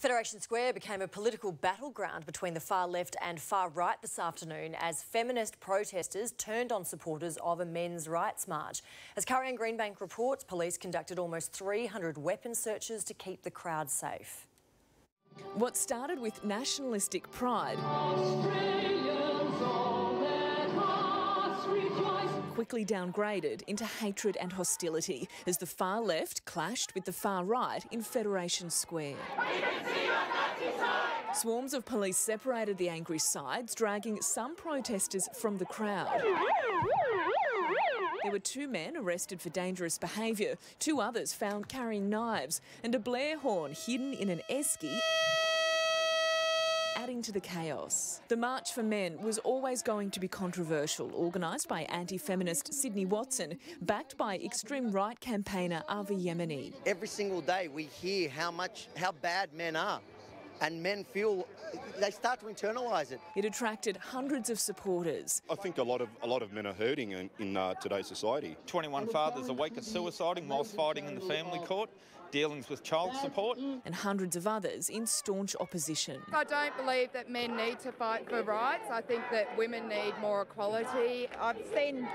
Federation Square became a political battleground between the far left and far right this afternoon as feminist protesters turned on supporters of a men's rights march. As Curry Greenbank reports, police conducted almost 300 weapon searches to keep the crowd safe. What started with nationalistic pride quickly downgraded into hatred and hostility as the far left clashed with the far right in Federation Square. Swarms of police separated the angry sides, dragging some protesters from the crowd. There were 2 men arrested for dangerous behaviour, 2 others found carrying knives, and a Blair horn hidden in an esky, adding to the chaos. The March for Men was always going to be controversial, organised by anti-feminist Sydney Watson, backed by extreme right campaigner Avi Yemeni. Every single day we hear how bad men are, and men feel they start to internalise it. It attracted hundreds of supporters. I think a lot of men are hurting in today's society. 21 fathers a week are suiciding whilst fighting in the family court, dealings with child support. And hundreds of others in staunch opposition. I don't believe that men need to fight for rights. I think that women need more equality. I've seen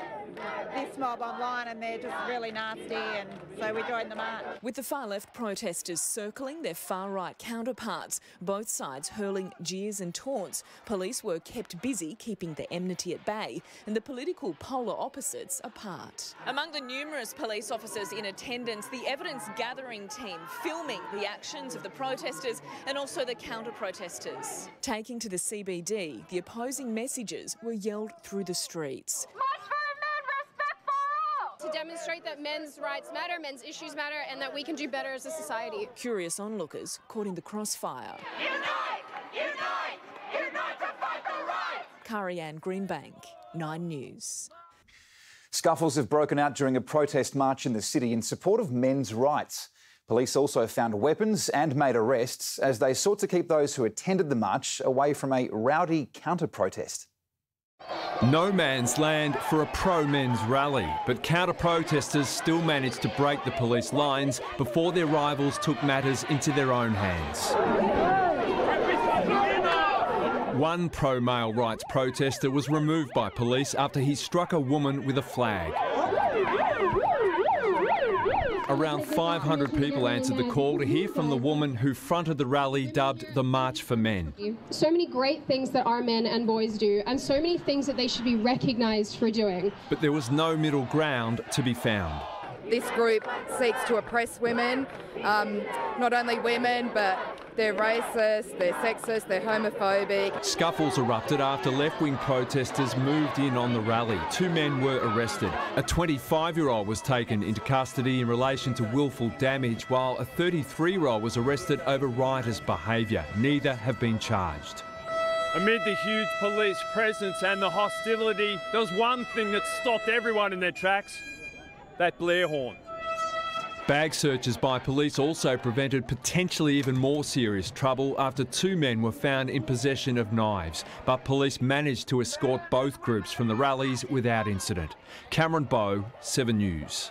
this mob online and they're just really nasty, and so we joined the march. With the far left protesters circling their far right counterparts, both sides hurling jeers and taunts, police were kept busy keeping the enmity at bay and the political polar opposites apart. Among the numerous police officers in attendance, the evidence gathering team filming the actions of the protesters and also the counter-protesters. Taking to the CBD, the opposing messages were yelled through the streets. March for men, respect for all! To demonstrate that men's rights matter, men's issues matter, and that we can do better as a society. Curious onlookers caught in the crossfire. Unite! Unite! Unite to fight for rights! Curry-Ann Greenbank, 9 News. Scuffles have broken out during a protest march in the city in support of men's rights. Police also found weapons and made arrests as they sought to keep those who attended the march away from a rowdy counter-protest. No man's land for a pro-men's rally, but counter-protesters still managed to break the police lines before their rivals took matters into their own hands. One pro-male rights protester was removed by police after he struck a woman with a flag. Around 500 people answered the call to hear from the woman who fronted the rally dubbed the March for Men. So many great things that our men and boys do, and so many things that they should be recognised for doing. But there was no middle ground to be found. This group seeks to oppress women, not only women, but they're racist, they're sexist, they're homophobic. Scuffles erupted after left-wing protesters moved in on the rally. 2 men were arrested. A 25-year-old was taken into custody in relation to willful damage, while a 33-year-old was arrested over riotous behaviour. Neither have been charged. Amid the huge police presence and the hostility, there was one thing that stopped everyone in their tracks: that Blair horn. Bag searches by police also prevented potentially even more serious trouble after 2 men were found in possession of knives, but police managed to escort both groups from the rallies without incident. Cameron Bowe, 7 News.